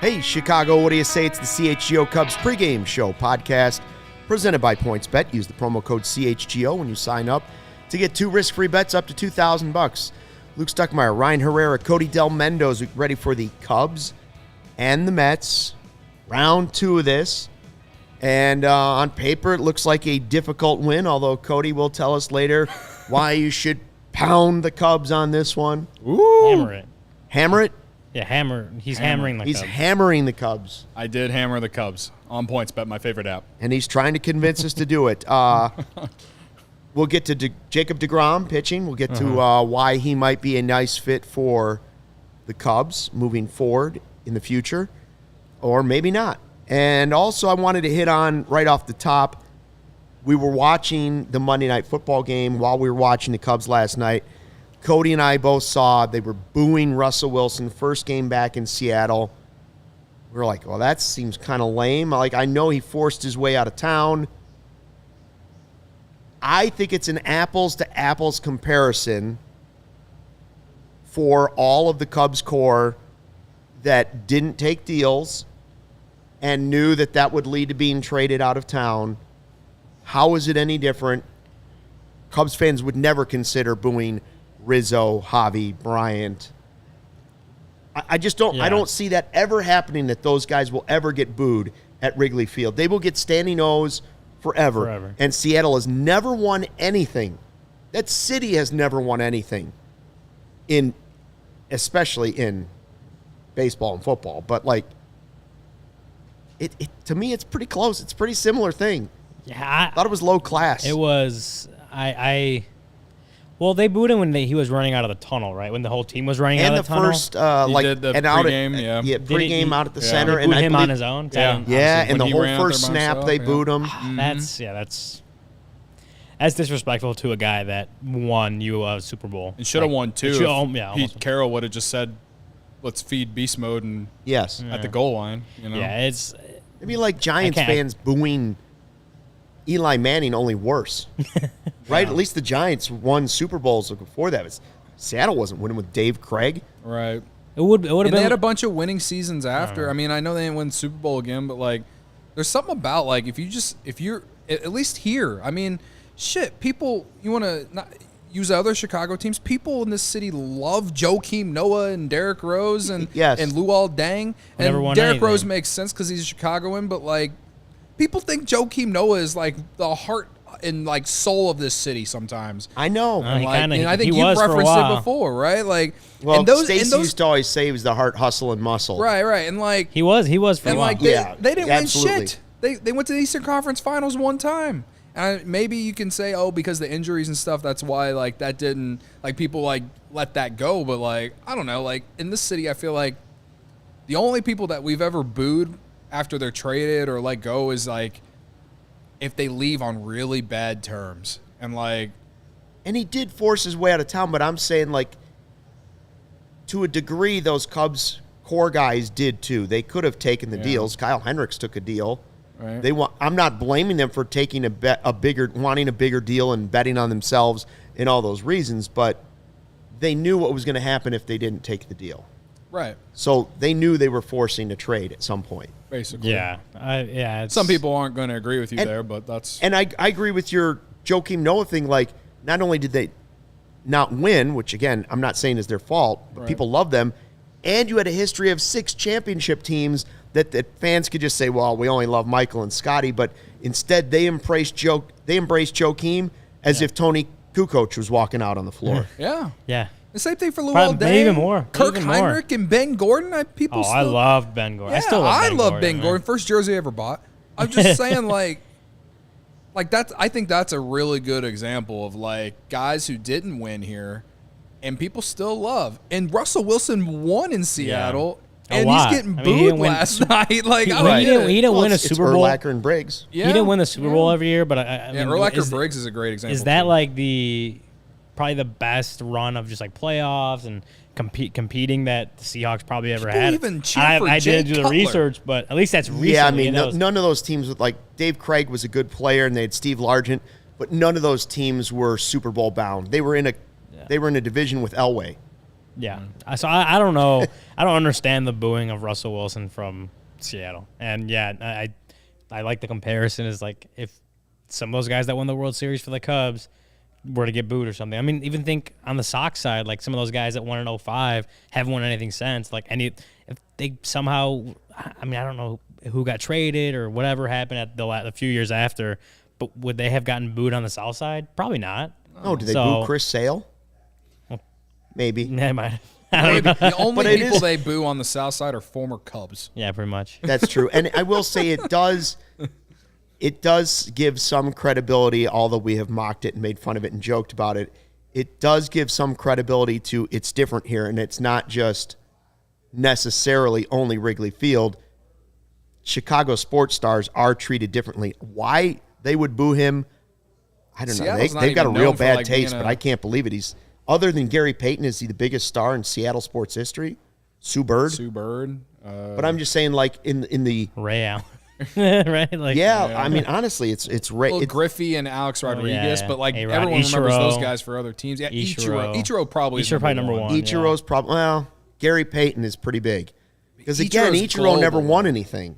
Hey, Chicago, what do you say? It's the CHGO Cubs Pregame Show podcast presented by PointsBet. Use the promo code CHGO when you sign up to get 2 risk-free bets up to $2,000. Luke Stuckmeyer, Ryan Herrera, Cody Del Mendoza ready for the Cubs and the Mets. Round 2 of this. And on paper, it looks like a difficult win, although Cody will tell us later why you should pound the Cubs on this one. Ooh. Hammer it. Hammer it? Yeah, hammer. He's hammering the Cubs. He's hammering the Cubs. I did hammer the Cubs on PointsBet, my favorite app. And he's trying to convince us to do it. We'll get to Jacob deGrom pitching. We'll get to why he might be a nice fit for the Cubs moving forward in the future, or maybe not. And also I wanted to hit on right off the top, we were watching the Monday Night Football game while we were watching the Cubs last night. Cody and I both saw they were booing Russell Wilson first game back in Seattle. We were like, well, that seems kind of lame. Like, I know he forced his way out of town. I think it's an apples-to-apples comparison for all of the Cubs core that didn't take deals and knew that that would lead to being traded out of town. How is it any different? Cubs fans would never consider booing Rizzo, Javi, Bryant. I just don't. Yeah. I don't see that ever happening. That those guys will ever get booed at Wrigley Field. They will get standing O's forever. And Seattle has never won anything. That city has never won anything. Especially in baseball and football. But like, it to me, it's pretty close. It's a pretty similar thing. Yeah, I thought it was low class. It was. Well, they booed him when he was running out of the tunnel, right? When the whole team was running out of the tunnel. And the first, pregame, pregame out at the center. They booed him on his own. Yeah, and the whole first snap, they booed him. That's disrespectful to a guy that won you a Super Bowl. And should have won, too. Pete Carroll would have just said, let's feed beast mode and at the goal line. You know? Yeah, it's... It'd be like Giants fans booing Eli Manning, only worse. Right? At least the Giants won Super Bowls before that. Seattle wasn't winning with Dave Craig. Right. It would have been. They had a bunch of winning seasons after. I mean, I know they didn't win the Super Bowl again, but like, there's something about like if you're at least here. I mean, shit. People, you want to not use other Chicago teams. People in this city love Joakim Noah and Derrick Rose and Luol Deng. And Derrick Rose makes sense because he's a Chicagoan, but like, people think Joakim Noah is like the heart and like soul of this city sometimes. I know. And I think you've referenced it before, right? Like, well, Stacey used to always say he was the heart, hustle, and muscle. Right. And like he was for a while. Like they didn't win shit. They went to the Eastern Conference Finals one time. And maybe you can say, oh, because the injuries and stuff, that's why like that didn't like people like let that go. But like I don't know, like in this city, I feel like the only people that we've ever booed after they're traded or let go is like if they leave on really bad terms. And he did force his way out of town, but I'm saying like to a degree those Cubs core guys did too. They could have taken the deals. Kyle Hendricks took a deal. Right. I'm not blaming them for taking wanting a bigger deal and betting on themselves and all those reasons, but they knew what was going to happen if they didn't take the deal. Right. So they knew they were forcing a trade at some point. Basically. Yeah. Some people aren't going to agree with you there, but that's... And I agree with your Joakim Noah thing. Like, not only did they not win, which, again, I'm not saying is their fault, but people love them, and you had a history of 6 championship teams that fans could just say, well, we only love Michael and Scotty, but instead they embraced Joakim as if Tony Kukoc was walking out on the floor. Yeah. The same thing for Luol Deng. Even more. Kirk Heinrich and Ben Gordon. I loved Ben Gordon. Yeah, I still love Ben Gordon. First jersey I ever bought. I'm just saying, like that's. I think that's a really good example of like guys who didn't win here, and people still love. And Russell Wilson won in Seattle, and he's getting booed last night. Like he didn't win a Super Bowl. Urlacher and Briggs. Yeah. He didn't win the Super Bowl every year, but Urlacher Briggs is a great example. Is that like probably the best run of just like playoffs and competing that the Seahawks probably ever had? Even I didn't do the research, but at least that's recent. Yeah, I mean, none of those teams with like Dave Craig was a good player, and they had Steve Largent, but none of those teams were Super Bowl bound. They were in a division with Elway. Yeah. So I don't know. I don't understand the booing of Russell Wilson from Seattle. And yeah, I like the comparison is like if some of those guys that won the World Series for the Cubs were to get booed or something. I mean, even think on the Sox side, like some of those guys that won in 05 haven't won anything since. Like if they somehow, I mean, I don't know who got traded or whatever happened at the few years after, but would they have gotten booed on the South side? Probably not. Oh, did they boo Chris Sale? Maybe. They might. The only But it people is- they boo on the South Side are former Cubs. Yeah, pretty much. That's true. And I will say it does give some credibility, although we have mocked it and made fun of it and joked about it. It does give some credibility to it's different here, and it's not just necessarily only Wrigley Field. Chicago sports stars are treated differently. Why they would boo him, I don't know. Seattle's not They've got a even real known for, bad like, taste, being but I can't believe it. He's other than Gary Payton, is he the biggest star in Seattle sports history? Sue Bird. Sue Bird. But I'm just saying, like in the Ray Allen. Right? Like, I mean, honestly, it's Ray. Well, It's, Griffey and Alex Rodriguez, yeah. but like A-Rod, everyone remembers Ichiro. those guys for other teams. Yeah, Ichiro. Ichiro probably is Ichiro probably number one. Ichiro's problem. Well, Gary Payton is pretty big because again, Ichiro's Ichiro never global. won anything.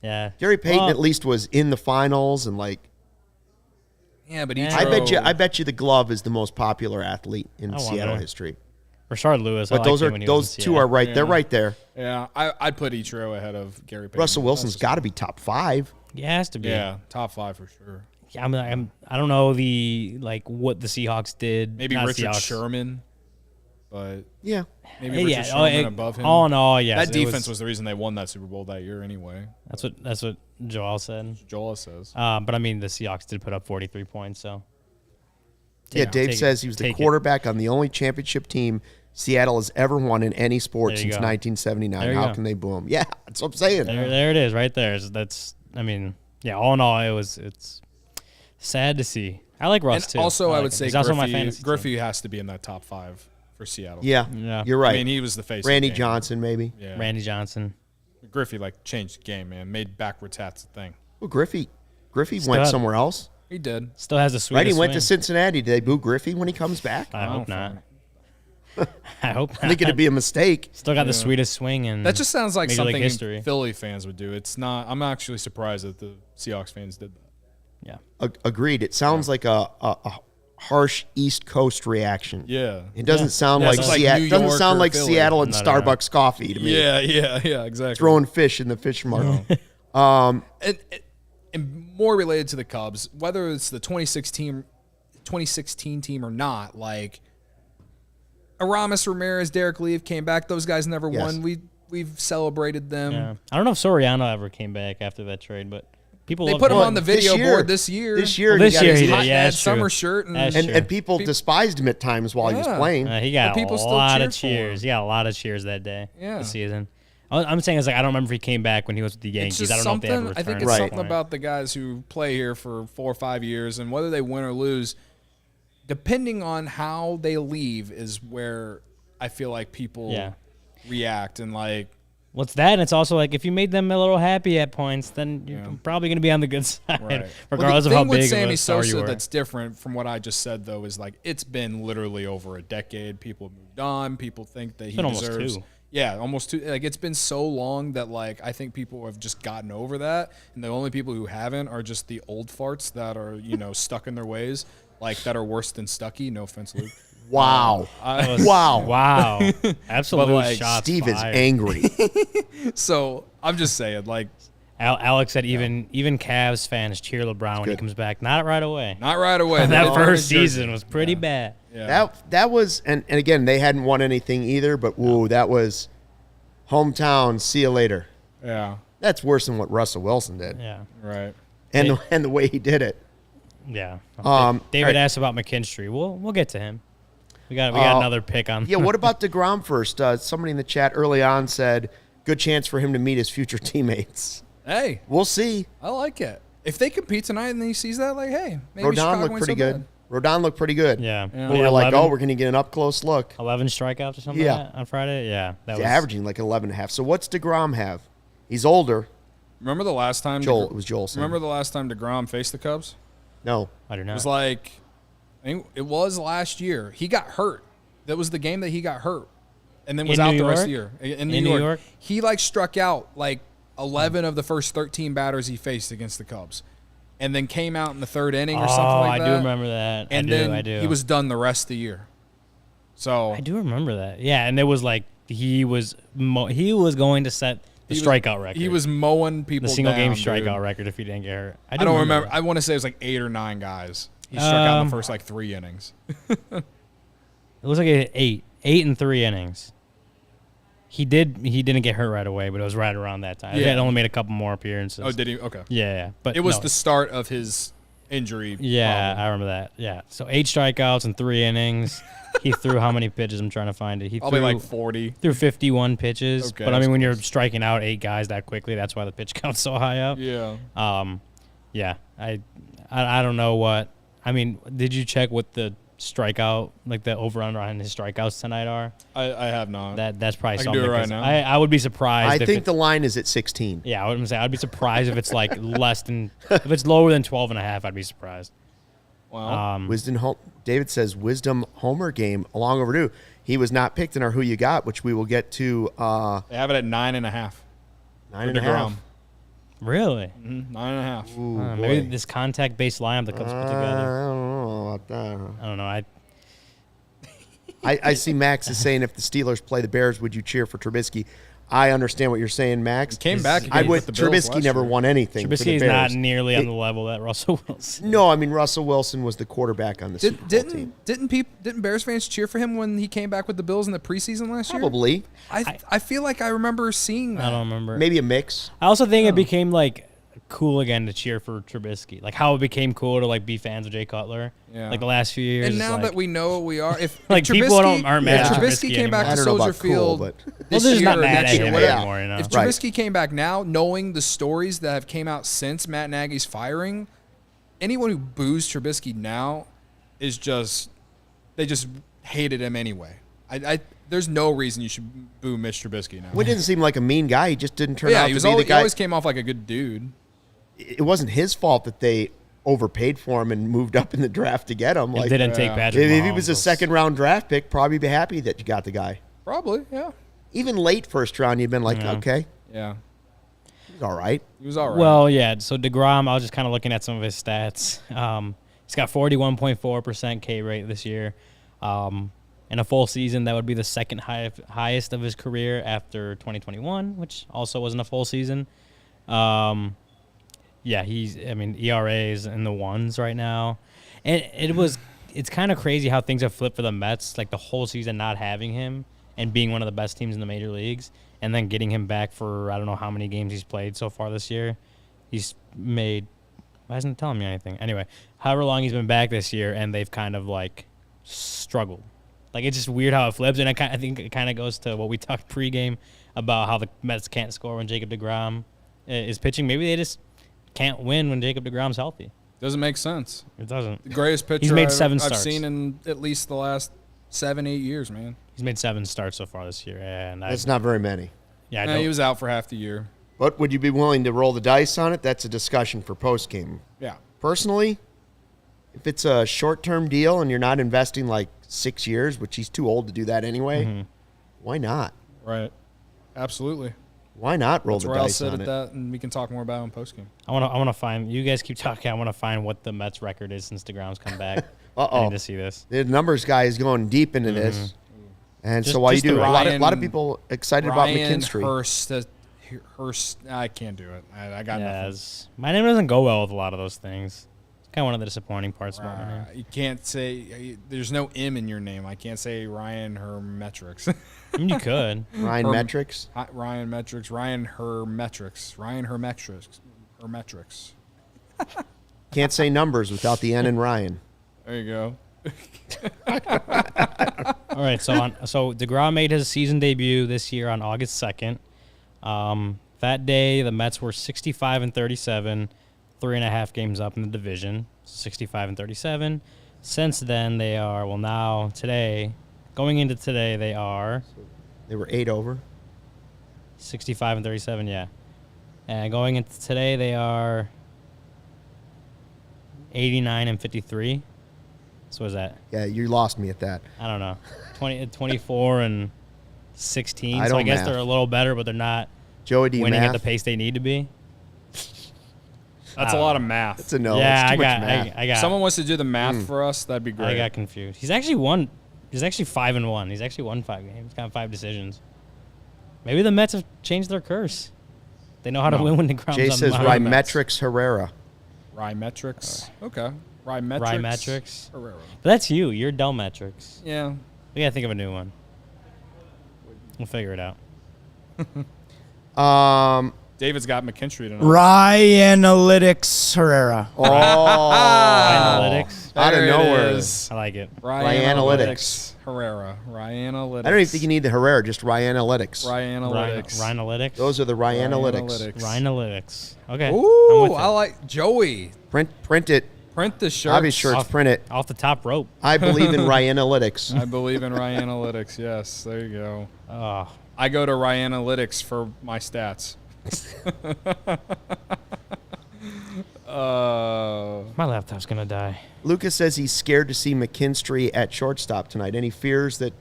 Yeah. Gary Payton Well, at least was in the finals and like. Yeah, but Yeah. Ichiro. I bet you the Glove is the most popular athlete in I Seattle wonder. history. Rashard Lewis. I But those liked him are when he was those in two Seattle. are right. They're right there. Yeah, I'd put Ichiro ahead of Gary Payton. Russell Wilson's got to be top 5. Yeah, it has to be. Yeah, top 5 for sure. Yeah, I don't know what the Seahawks did. Maybe Not Richard Seahawks. Sherman, but Yeah. maybe Yeah, Richard Sherman oh, above him. All in all, yes. that it defense was the reason they won that Super Bowl that year anyway. That's what Joel said. Joel says. But I mean, the Seahawks did put up 43 points. So Yeah, Dave says he was the quarterback on the only championship team Seattle has ever won in any sport There you since go. 1979. There you How go. can they boo him? Yeah, that's what I'm saying. There it is, right there. That's. I mean, yeah. All in all, it's sad to see. I like Russ And too. also, I like would him. say He's also my Griffey, fantasy team. Griffey has to be in that top 5 for Seattle. Yeah, Yeah. you're right. I mean, he was the face. Randy of the game. Johnson, maybe. Yeah. Randy Johnson. Griffey changed the game, man. Made backwards hats a thing. Well, Griffey went Stud. somewhere else. He did. Still has the sweetest Right, he went to swing. Cincinnati. Did they boo Griffey when he comes back? I hope Oh, not. I hope not. I think it'd be a mistake. Still got the sweetest swing and That just sounds like Major League something history. Philly fans would do. It's not. I'm actually surprised that the Seahawks fans did that. yeah. Agreed. It sounds like a harsh East Coast reaction. Yeah. It doesn't sound Yeah, like it's like Seattle. New Doesn't York sound or like Philly. Seattle and No. Starbucks coffee to me. Yeah, exactly. Throwing fish in the fish market. And more related to the Cubs, whether it's the 2016 team or not, like Aramis, Ramirez, Derek Lee came back. Those guys never Yes. won. We've celebrated them. Yeah. I don't know if Soriano ever came back after that trade, but people They love put him him. on the video This year- board this year. This year, Well, this he got year his he hot- did. Yeah, Had that's true. summer shirt and That's and, true. and people despised him at times while he was Yeah. playing. He got But people a still lot cheered of for cheers. him. He got a lot of cheers that day. Yeah. This season. I'm saying is like I don't remember if he came back when he was with the It's Yankees. just I don't know if they ever something. returned. I think at it's that something point. about the guys who play here for 4 or 5 years, and whether they win or lose, depending on how they leave, is where I feel like people Yeah. react and like. What's that? And it's also like if you made them a little happy at points, then you're Yeah. probably going to be on the good side, Right. regardless well, the of how thing with big Sammy of a star you Sosa were. that's different from what I just said, though, is like it's been literally over a decade. People have moved on. People think that he been almost deserves. 2. Yeah, almost 2. Like it's been so long that like I think people have just gotten over that, and the only people who haven't are just the old farts that are stuck in their ways, like that are worse than Stucky. No offense, Luke. Wow. That was- Wow. Wow. Absolute like, shots Steve is fired. angry. So I'm just saying, like, Alex said even Cavs fans cheer LeBron when he good. comes back. Not right away. not right away. that They first earned a jersey. season was pretty bad. Yeah. That was and again they hadn't won anything either, but woo, that was hometown, see you later. Yeah. That's worse than what Russell Wilson did. Yeah. Right. And the way he did it. Yeah. David all right. asked about McKinstry. We'll get to him. We got another pick on. Yeah, what about deGrom first? Somebody in the chat early on said good chance for him to meet his future teammates. Hey, We'll see. I like it. If they compete tonight and he sees that, like, hey, maybe Rodon Chicago looked ain't pretty so good. bad. Rodon looked pretty good. Yeah. We were like, oh, we're going to get an up-close look. 11 strikeouts or something Yeah. like that on Friday. Yeah. That He's was averaging like 11 and a half. So what's deGrom have? He's older. Remember the last time? Joel, it was Joel saying. Remember the last time DeGrom faced the Cubs? No. I don't It know. was like, I think it was last year. He got hurt. That was the game that he got hurt. and then was In out New the rest of the York? year. In New New York. York? He struck out 11 of the first 13 batters he faced against the Cubs, and then came out in the third inning or something like that. I do remember that. And I do. he was done the rest of the year. So I do remember that. Yeah, and it was he was going to set the strikeout record. He was mowing people the single down, game strikeout dude. record if he didn't get hurt. I don't remember. That. I want to say it was 8 or 9 guys. He struck out in the first 3 innings. It looks like it hit 8 in 3 innings. He didn't get hurt right away, but it was right around that time. He had only made a couple more appearances. Oh, did he? Okay. Yeah, but it was the start of his injury. Yeah, problem. I remember that. Yeah, so 8 strikeouts in 3 innings. He threw how many pitches? I'm trying to find it. He Probably 40. Threw 51 pitches. Okay, but I mean, when you're striking out 8 guys that quickly, that's why the pitch count's so high up. Yeah. Yeah. I don't know what. I mean, did you check what the strikeout, the over/under on his strikeouts tonight are? I have not. That's probably I can something. do it right now. I would be surprised. I think the line is at 16. Yeah, I would say I'd be surprised if it's less than if it's lower than 12.5. I'd be surprised. Wow. David says Wisdom Homer game long overdue. He was not picked in our Who You Got, which we will get to. They have it at 9.5. 9.5. Really? 9.5. Ooh, maybe boy. this contact-based lineup the Cubs put together. I don't know about that. I don't know. I see Max is saying if the Steelers play the Bears, would you cheer for Trubisky? I understand what you're saying, Max. He came back. I would. with the Bills Trubisky last never year. won anything. for the Trubisky is Bears. not nearly on the level that Russell Wilson. No, I mean Russell Wilson was the quarterback on the Super Bowl team. Didn't Bears fans cheer for him when he came back with the Bills in the preseason last year? Probably, I feel like I remember seeing that. I don't remember. maybe a mix. I also think it became cool again to cheer for Trubisky. How it became cool to be fans of Jay Cutler. Yeah. The last few years. And now that we know what we are, if people aren't mad at Trubisky Trubisky came back I to don't know Soldier about cool, Field but Well, this they're just year not or mad next at year, him whatever. anymore. You know? If Right. Trubisky came back now, knowing the stories that have came out since Matt Nagy's firing, anyone who boos Trubisky now is they just hated him anyway. There's no reason you should boo Mitch Trubisky now. Well, he didn't seem like a mean guy. He just didn't turn out he to be the he guy. always came off like a good dude. It wasn't his fault that they overpaid for him and moved up in the draft to get him. It didn't take Patrick if he Mahomes. was a second-round draft pick, probably be happy that you got the guy. Probably, yeah. Even late first round, you'd been like, okay, Yeah. he's all right. He was all right. Well, yeah. So deGrom, I was just kind of looking at some of his stats. He's got 41.4% K rate this year. In a full season, that would be the second highest of his career after 2021, which also wasn't a full season. Yeah, ERA is in the ones right now. And it's kind of crazy how things have flipped for the Mets, the whole season not having him and being one of the best teams in the major leagues, and then getting him back for I don't know how many games he's played so far this year. He's made, why isn't it telling me anything? Anyway, however long he's been back this year, and they've kind of struggled. It's just weird how it flips, and I think it kind of goes to what we talked pregame about how the Mets can't score when Jacob deGrom is pitching. Maybe they just can't win when Jacob deGrom's healthy. Doesn't make sense. It doesn't. The greatest pitcher He's made I've 7 I've starts. seen in at least the last 7-8 years, man. He's made 7 starts so far this year, and That's not very many. yeah, He was out for half the year. But would you be willing to roll the dice on it? That's a discussion for post-game. Yeah. Personally, if it's a short-term deal and you're not investing 6 years, which he's too old to do that anyway, why not? Right. Absolutely. Why not roll That's the where I'll dice sit on at it? that, and we can talk more about it in postgame. I want to find. You guys keep talking. I want to find what the Mets record is since deGrom's come back. I Uh-oh. need to see this. The numbers guy is going deep into this. And Just- so while you just do, the a lot of Ryan- people excited about McKinstry. Hurst, I can't do it. I got nothing. Yes, my name doesn't go well with a lot of those things. It's kind of one of the disappointing parts about my name. You can't say there's no M in your name. I can't say Ryan Hermetrics. I mean, you could. Ryan Metrics. Ryan Metrics. Ryan Hermetrics. Ryan Hermetrics. Hermetrics. Can't say numbers without the N in Ryan. There you go. All right, so deGrom made his season debut this year on August 2nd. That day, the Mets were 65-37, 3.5 games up in the division, 65-37. Since then, they are going into today, they are They were 8 over. 65-37, yeah. And going into today, they are 89-53. So what is that? Yeah, you lost me at that. I don't know. 24 and 16. I So I don't guess math. they're a little better, but they're not Joey, do you winning math? at the pace they need to be. That's a lot of math. It's a no. yeah, it's too I got, much math. I got. If someone wants to do the math for us, that'd be great. I got confused. He's actually won. He's actually 5-1. He's actually won 5 games. Got 5 decisions. Maybe the Mets have changed their curse. They know how to win when deGrom's Jay on says the mound. Rymetrics Herrera. Rymetrics. Okay. Rymetrics. Rymetrics. Herrera. But that's you. You're Delmetrics. Yeah. We gotta think of a new one. We'll figure it out. David's got McKinstry tonight. Ryanalytics Herrera. Oh, Analytics. out of There it nowhere. is. I like it. Ryanalytics. Herrera. Ryanalytics. I don't even think you need the Herrera, just Ryanalytics. Ryanalytics. Ryanalytics. Those are the Ryanalytics. Ryanalytics. Okay. I'm Ooh, with I it. like Joey. Print it. Print the shirt. Obvious shirts, print it. Off the top rope. I believe in Ryanalytics. I believe in Ryanalytics. Yes, there you go. Oh, I go to Ryanalytics for my stats. my laptop's gonna die. Lucas says he's scared to see McKinstry at shortstop tonight. Any fears that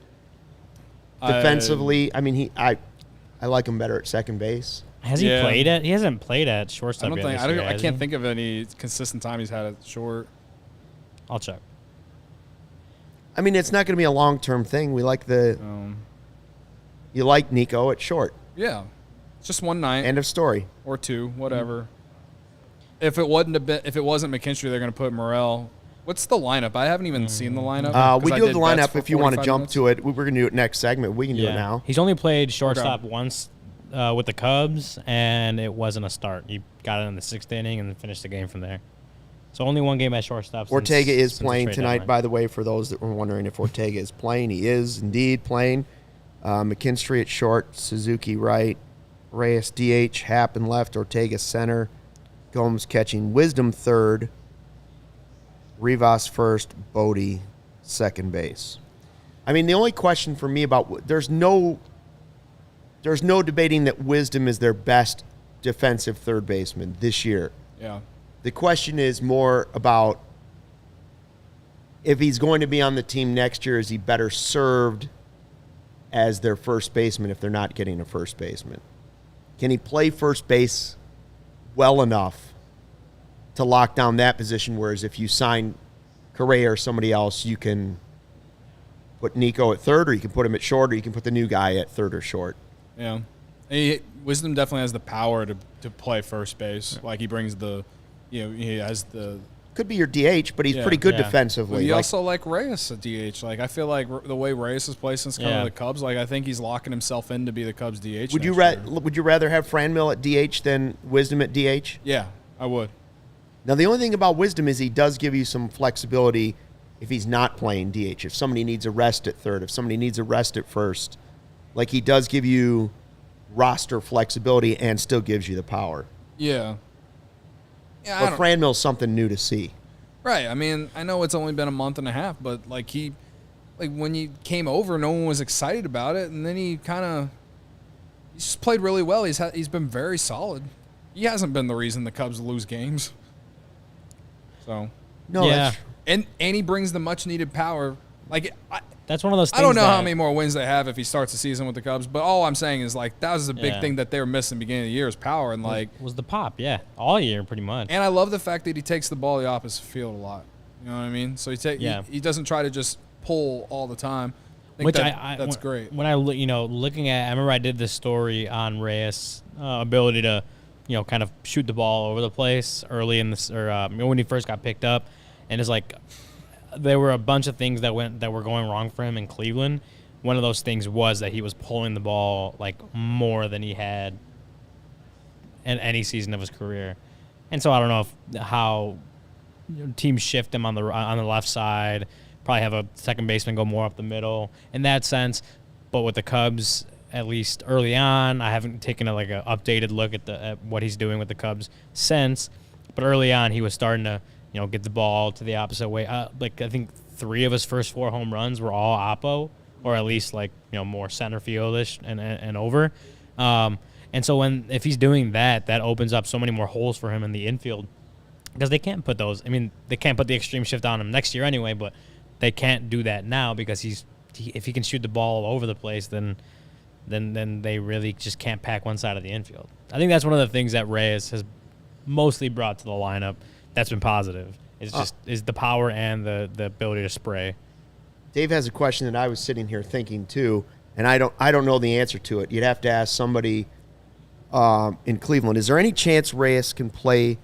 defensively? I mean, I like him better at second base. Has he Yeah. played at? He hasn't played at shortstop I don't yet. think this year, I has can't he? think of any consistent time he's had it short. I'll check. I mean, it's not going to be a long-term thing. We like you like Nico at short. Yeah, it's just one night End of story. or two, whatever. If it wasn't McKinstry, they're going to put Morel. What's the lineup? I haven't even seen the lineup. We 'cause I do have did the bets lineup for if you want to 45 jump minutes. to it. We're going to do it next segment. We can do it now. He's only played shortstop once with the Cubs, and it wasn't a start. He got it in the 6th inning and then finished the game from there. So only one game at shortstop. Ortega since is the playing trade tonight, deadline. by the way, for those that were wondering if Ortega is playing. He is indeed playing. McKinstry at short, Suzuki right, Reyes DH, Happen left, Ortega center, Gomes catching, Wisdom third, Rivas first, Bodie second base. I mean, the only question for me about there's no debating that Wisdom is their best defensive third baseman this year. Yeah. The question is more about if he's going to be on the team next year, is he better served as their first baseman if they're not getting a first baseman? Can he play first base well enough to lock down that position, whereas if you sign Correa or somebody else, you can put Nico at third, or you can put him at short, or you can put the new guy at third or short? Yeah. Wisdom definitely has the power to play first base. Like he brings he has the. Could be your DH, but he's pretty good defensively. But you also like Reyes at DH. Like I feel like the way Reyes has played since coming to the Cubs, like I think he's locking himself in to be the Cubs DH. Would you rather have Franmil at DH than Wisdom at DH? Yeah, I would. Now, the only thing about Wisdom is he does give you some flexibility if he's not playing DH. If somebody needs a rest at third, if somebody needs a rest at first, like he does give you roster flexibility and still gives you the power. Yeah. Yeah, But Franmil's something new to see. Right. I mean, I know it's only been a month and a half, but when he came over, no one was excited about it, and then he's just played really well. He's been very solid. He hasn't been the reason the Cubs lose games. So. No, that's And he brings the much needed power. Like That's one of those things. I don't know that, how many more wins they have if he starts the season with the Cubs, but all I'm saying is like that was a big thing that they were missing beginning of the year is power and like was the pop, all year pretty much. And I love the fact that he takes the ball the opposite field a lot. You know what I mean? So he doesn't try to just pull all the time. That's great. When I looking at, I remember I did this story on Reyes' ability to, kind of shoot the ball over the place early in this, or when he first got picked up, and it's like there were a bunch of things that were going wrong for him in Cleveland. One of those things was that he was pulling the ball like more than he had in any season of his career, and so I don't know how teams shift him on the left side. Probably have a second baseman go more up the middle in that sense. But with the Cubs, at least early on, I haven't taken a updated look at what he's doing with the Cubs since. But early on, he was starting to get the ball to the opposite way. I think 3 of his first 4 home runs were all oppo, or at least more center fieldish and over. And so if he's doing that, that opens up so many more holes for him in the infield because they can't put those. I mean, they can't put the extreme shift on him next year anyway, but they can't do that now because if he can shoot the ball all over the place, then then they really just can't pack one side of the infield. I think that's one of the things that Reyes has mostly brought to the lineup that's been positive. Is the power and the ability to spray. Dave has a question that I was sitting here thinking too, and I don't know the answer to it. You'd have to ask somebody in Cleveland. Is there any chance Reyes can play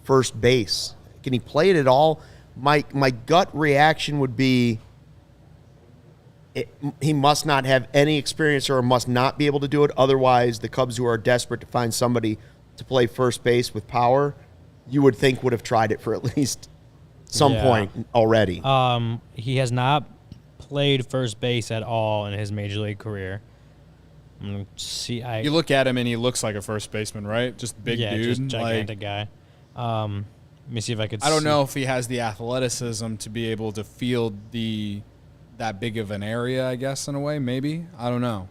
first base? Can he play it at all? My gut reaction would be he must not have any experience or must not be able to do it. Otherwise, the Cubs, who are desperate to find somebody to play first base with power, you would think would have tried it for at least some point already. He has not played first base at all in his major league career. You look at him and he looks like a first baseman, right? Just big dude, just gigantic guy. Let me see if I could. I don't know if he has the athleticism to be able to field that big of an area. I guess in a way, maybe I don't know.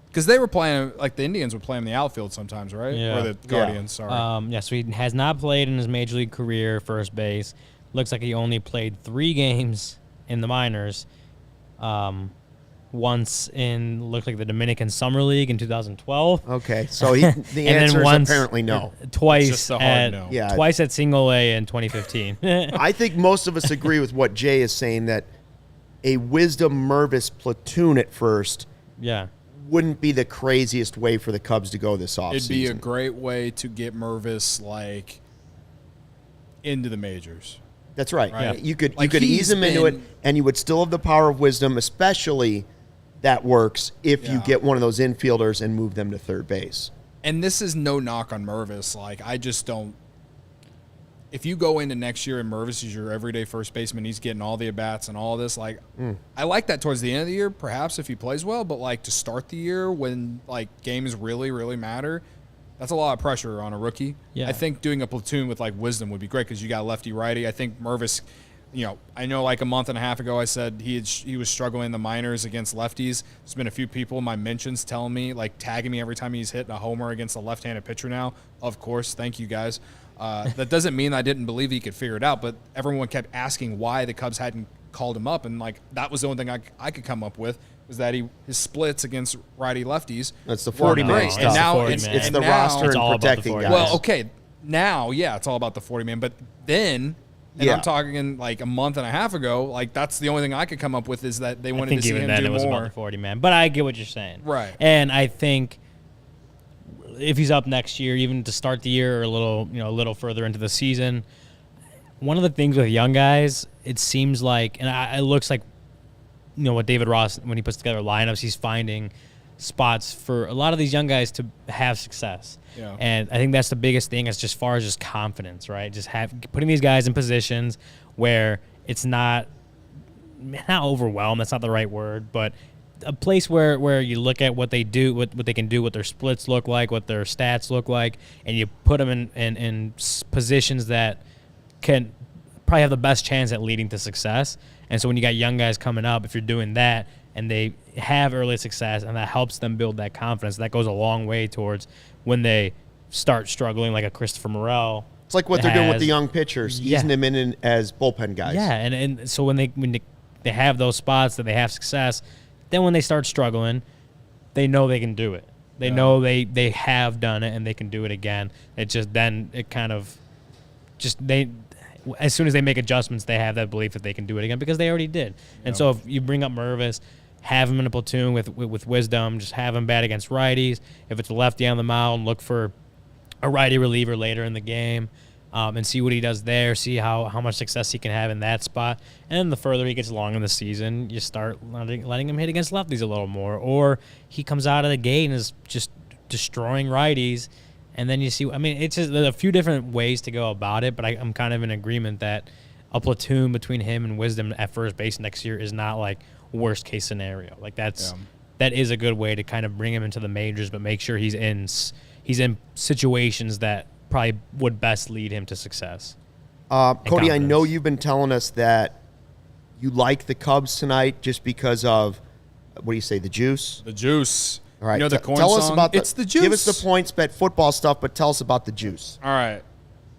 Because they were playing, like the Indians would play him in the outfield sometimes, right? Yeah. Or the Guardians, sorry. So he has not played in his major league career first base. Looks like he only played 3 games in the minors. Once looked like the Dominican Summer League in 2012. Okay, so the answer is apparently no. Twice a hard no. Twice at Single A in 2015. I think most of us agree with what Jay is saying, that a Wisdom Mervis platoon at first wouldn't be the craziest way for the Cubs to go this offseason. It'd be a great way to get Mervis into the majors. That's right. Yeah. You could ease him into it, and you would still have the power of Wisdom, especially that works if you get one of those infielders and move them to third base. And this is no knock on Mervis. I just don't. If you go into next year and Mervis is your everyday first baseman, he's getting all the at-bats and all this, I like that towards the end of the year, perhaps if he plays well, but to start the year when games really, really matter, that's a lot of pressure on a rookie. Yeah. I think doing a platoon with Wisdom would be great because you got lefty-righty. I think Mervis, I know a month and a half ago I said he was struggling in the minors against lefties. There's been a few people in my mentions telling me, tagging me every time he's hitting a homer against a left-handed pitcher now. Of course, thank you guys. That doesn't mean I didn't believe he could figure it out, but everyone kept asking why the Cubs hadn't called him up, and that was the only thing I could come up with was that his splits against righty-lefties. That's the 40-man stuff. And now it's the roster and protecting guys. Well, okay, now it's all about the 40-man, but then. And I'm talking a month and a half ago, that's the only thing I could come up with is that they wanted to see him do more. I think even then it was about the 40-man. But I get what you're saying. Right. And I think if he's up next year, even to start the year or a little further into the season, one of the things with young guys, it seems like, and it looks like, what David Ross, when he puts together lineups, he's finding spots for a lot of these young guys to have success. Yeah. And I think that's the biggest thing as far as just confidence, right? Just putting these guys in positions where it's not overwhelmed, that's not the right word, but a place where you look at what they do, what they can do, what their splits look like, what their stats look like, and you put them in positions that can probably have the best chance at leading to success. And so when you got young guys coming up, if you're doing that and they have early success and that helps them build that confidence, that goes a long way towards when they start struggling, like a Christopher Morel. It's like what they're doing with the young pitchers, easing them in as bullpen guys. Yeah, and so when they have those spots that they have success, then when they start struggling, they know they can do it. They know they have done it and they can do it again. It just then it kind of just as soon as they make adjustments, they have that belief that they can do it again because they already did. And so if you bring up Mervis, have him in a platoon with Wisdom, just have him bat against righties. If it's a lefty on the mound, look for a righty reliever later in the game and see what he does there, see how much success he can have in that spot. And then the further he gets along in the season, you start letting him hit against lefties a little more. Or he comes out of the gate and is just destroying righties. And then you see, it's just there's a few different ways to go about it, but I'm kind of in agreement that a platoon between him and Wisdom at first base next year is not worst case scenario. That is a good way to kind of bring him into the majors, but make sure he's in situations that probably would best lead him to success. Cody, I know you've been telling us that you like the Cubs tonight just because of, what do you say, the juice? The juice. All right. The corn tell song? us about It's the juice. Give us the points bet football stuff, but tell us about the juice. All right.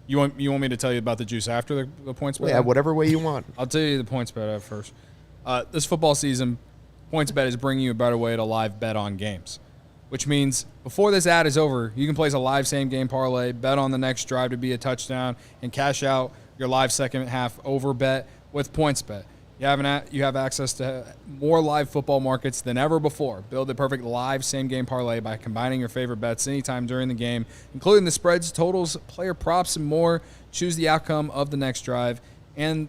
You want me to tell you about the juice after the points bet? Yeah, whatever way you want. I'll tell you the points bet at first. This football season, PointsBet is bringing you a better way to live bet on games. which means before this ad is over, you can place a live same-game parlay, bet on the next drive to be a touchdown, and cash out your live second half over bet with PointsBet. You have access to more live football markets than ever before. Build the perfect live same-game parlay by combining your favorite bets anytime during the game, including the spreads, totals, player props, and more. Choose the outcome of the next drive and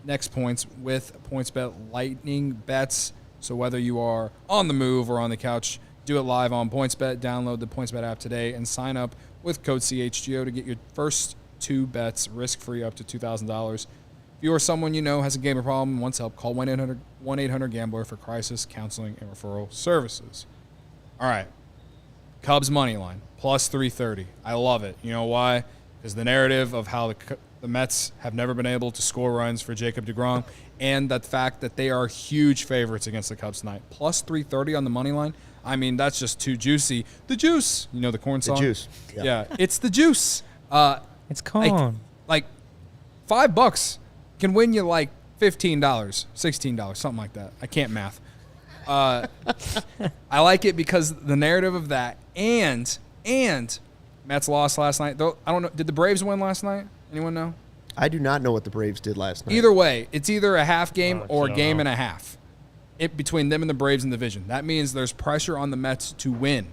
next points with PointsBet Lightning bets. So whether you are on the move or on the couch, do it live on PointsBet. Download the PointsBet app today and sign up with code CHGO to get your first 2 bets risk-free up to $2,000. If you or someone you know has a gambling problem and wants help, call 1-800-GAMBLER for crisis counseling and referral services. All right. Cubs money line, plus 330. I love it. You know why? Because the narrative of how the Mets have never been able to score runs for Jacob deGrom and the fact that they are huge favorites against the Cubs tonight. Plus 330 on the money line. I mean, that's just too juicy. The juice. You know the corn song? The juice. Yeah, it's the juice. It's corn. Like $5 can win you like $15, $16, something like that. I can't math. I like it because the narrative of that and Mets lost last night. Though I don't know, did the Braves win last night? Anyone know? I do not know what the Braves did last night. Either way, it's either a half game or a don't game know. and a half. Between them and the Braves in the division. That means there's pressure on the Mets to win.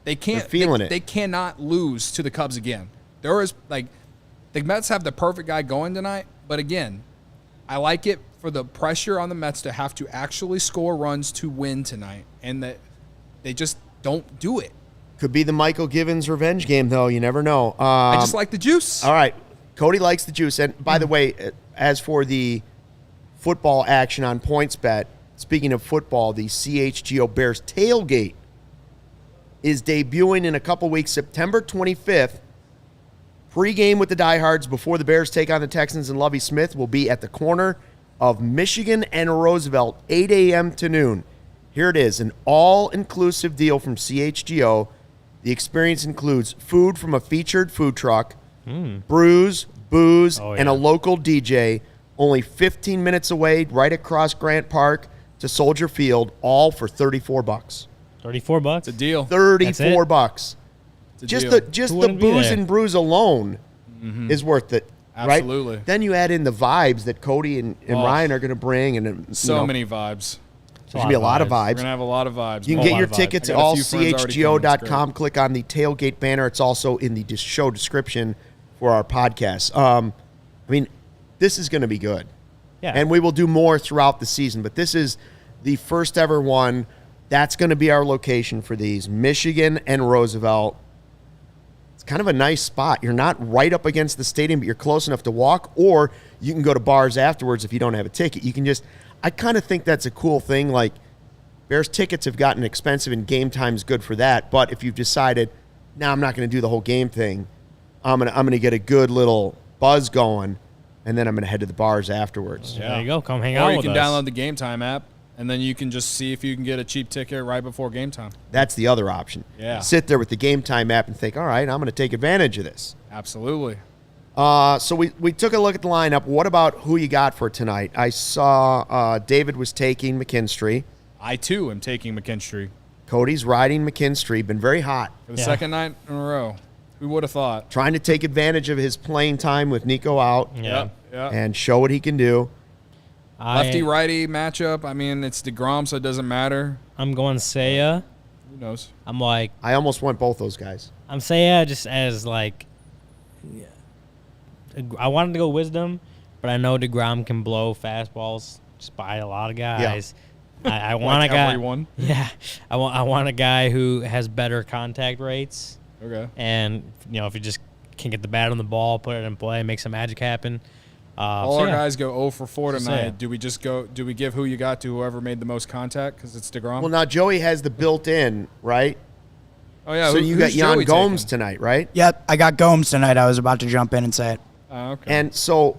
They can't They're feeling it. They cannot lose to the Cubs again. There is the Mets have the perfect guy going tonight, but again, I like it for the pressure on the Mets to have to actually score runs to win tonight, and that they just don't do it. Could be the Michael Givens revenge game, though. You never know. I just like the juice. All right. Cody likes the juice. And by the way, as for the football action on PointsBet, speaking of football, the CHGO Bears Tailgate is debuting in a couple weeks, September 25th. Pregame with the diehards before the Bears take on the Texans and Lovie Smith will be at the corner of Michigan and Roosevelt, 8 a.m. to noon. Here it is, an all-inclusive deal from CHGO. The experience includes food from a featured food truck, brews, booze, and a local DJ, only 15 minutes away, right across Grant Park to Soldier Field, all for $34. $34? It's a deal. $34. Just deal. the booze and brews alone is worth it. Absolutely. Right? Then you add in the vibes that Cody and Ryan are going to bring, and So many vibes. There's going to be a lot of We're vibes. going to have a lot of vibes. You can get your tickets I at got a few friends already coming. It's allchgo.com. great. Click on the tailgate banner. It's also in the show description for our podcast. I mean, this is going to be good. Yeah. And we will do more throughout the season, but this is the first ever one. That's going to be our location for these, Michigan and Roosevelt. It's kind of a nice spot. You're not right up against the stadium, but you're close enough to walk, or you can go to bars afterwards if you don't have a ticket. You can just – I kind of think that's a cool thing. Like, Bears tickets have gotten expensive, and game time's good for that. But if you've decided, no, I'm not going to do the whole game thing, I'm gonna get a good little buzz going, and then I'm going to head to the bars afterwards. Yeah. There you go. Come hang out with us. Or you can download the Gametime app, and then you can just see if you can get a cheap ticket right before game time. That's the other option. Yeah. Sit there with the Gametime app and think, all right, I'm going to take advantage of this. Absolutely. So we took a look at the lineup. What about who you got for tonight? I saw David was taking McKinstry. I, too, am taking McKinstry. Cody's riding McKinstry. Been very hot. For the second night in a row. Who would have thought? Trying to take advantage of his playing time with Nico out Yeah. and show what he can do. Lefty-righty matchup. I mean, it's deGrom, so it doesn't matter. I'm going Seiya. Who knows? I'm like, I almost went both those guys. I'm Seiya just as like, I wanted to go Wisdom, but I know deGrom can blow fastballs just by a lot of guys. I want Like a guy. everyone? Yeah, I want a guy who has better contact rates. Okay. And if you just can get the bat on the ball, put it in play, make some magic happen. All our guys go 0 for 4 Just tonight. saying. Do we give who you got to whoever made the most contact because it's deGrom? Well, now Joey has the built-in, right? Oh, yeah. So you got who's Jan Joey Gomes taking? tonight, right? Yep, I got Gomes tonight. I was about to jump in and say it. Okay. And so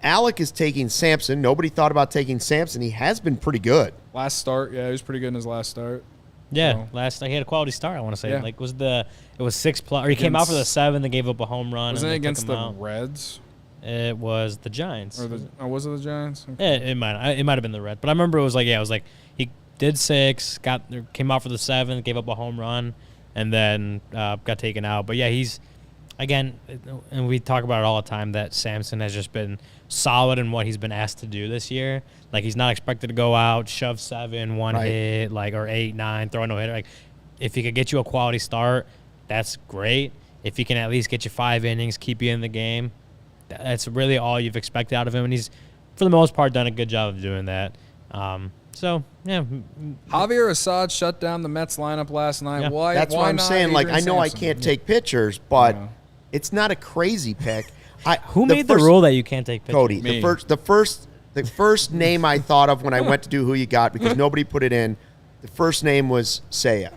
Alec is taking Sampson. Nobody thought about taking Sampson. He has been pretty good. Last start, yeah, he was pretty good in his last start. Yeah, So- he had a quality start. I want to say Yeah. it was 6+, or he came out for the 7, then gave up a home run. Wasn't and it they took against him the out. Reds? It was the Giants. Or was it the Giants? Okay. It might have been the Red, but I remember it was like he did 6, came out for the 7th, gave up a home run, and then got taken out. But yeah, he's again, and we talk about it all the time that Samson has just been solid in what he's been asked to do this year. Like he's not expected to go out, shove 7, 1 hit, or 8, 9, throw a no hitter. Like if he could get you a quality start, that's great. If he can at least get you 5 innings, keep you in the game, that's really all you've expected out of him. And he's, for the most part, done a good job of doing that. So, yeah. Javier Assad shut down the Mets lineup last night. Yeah. Why? That's why what I'm not saying. Like, I Adrian know I Sampson? can't take pictures, but Yeah. it's not a crazy pick. Who made the rule that you can't take pictures? Cody, Me. the first name I thought of when I went to do Who You Got, because nobody put it in, the first name was Seiya.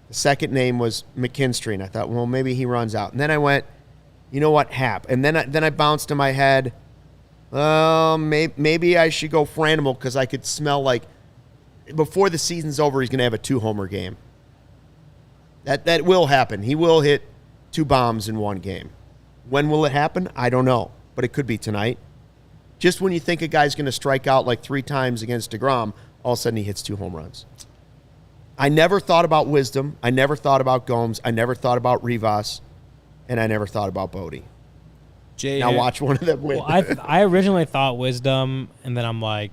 The second name was McKinstry, and I thought, well, maybe he runs out. And then I went, you know what, Hap. And then I bounced in my head, maybe I should go Franimal because I could smell like before the season's over, he's going to have a 2-homer game. That will happen. He will hit 2 bombs in one game. When will it happen? I don't know, but it could be tonight. Just when you think a guy's going to strike out like 3 times against deGrom, all of a sudden he hits 2 home runs. I never thought about Wisdom. I never thought about Gomes. I never thought about Rivas. And I never thought about Bodie. Now watch one of them win. Well, I originally thought Wisdom, and then I'm like,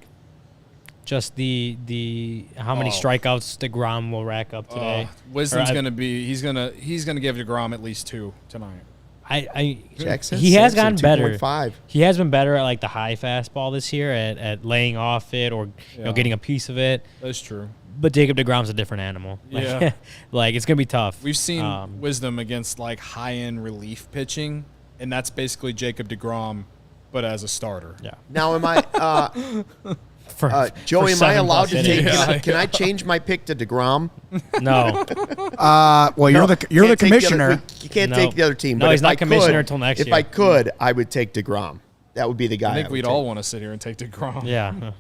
just the how many strikeouts deGrom will rack up today. Wisdom's going to be he's going to give deGrom at least 2 tonight. Jackson he has Simpson, gotten better. 2.5. He has been better at like the high fastball this year, at laying off it or getting a piece of it. That's true. But Jacob deGrom's a different animal. Yeah. Like it's gonna be tough. We've seen Wisdom against like high-end relief pitching, and that's basically Jacob deGrom, but as a starter. Yeah. Now, am I Joey? Am I allowed to take? Can I change my pick to deGrom? No. Well, you're the Can't take the commissioner. other- you can't No. take the other team. No, but he's if not I commissioner could- until next If year. I could, I would take deGrom. That would be the guy. I think would we'd take. all want to sit here and take deGrom. Yeah.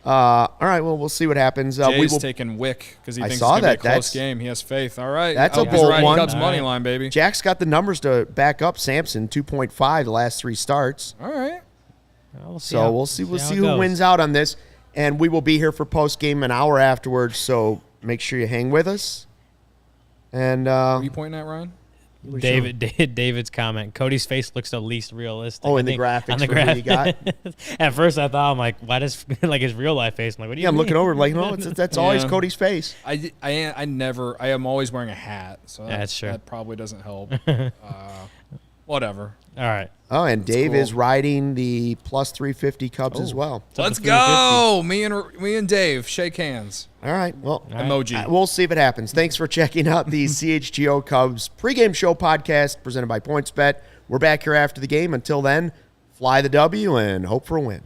All right. Well, we'll see what happens. We Jay's will. taking Wick because he I thinks saw it's going to that. be a close That's- game. He has faith. All right. That's I a hope he's bold riding one. Cubs All money right. line, baby. Jack's got the numbers to back up Sampson. 2.5 the last 3 starts. All right. We'll see So how- we'll see how it who goes. wins out on this, and we will be here for post game an hour afterwards. So make sure you hang with us. And What are you pointing at, Ryan? David's comment. Cody's face looks the least realistic. Oh, I in the think, graphics on the for Who You Got? At first, I thought, I'm like, why does like his real life face? I'm like, what do you Yeah, I'm mean? looking over like, no, that's always Yeah. Cody's face. I am always wearing a hat, so Yeah, that's true. that probably doesn't help. Whatever. All right. Oh, and Dave cool. is riding the plus 350 Cubs as well. Let's to go. Me and Dave shake hands. All right. Well, right. Emoji. we'll see if it happens. Thanks for checking out the CHGO Cubs pregame show podcast presented by PointsBet. We're back here after the game. Until then, fly the W and hope for a win.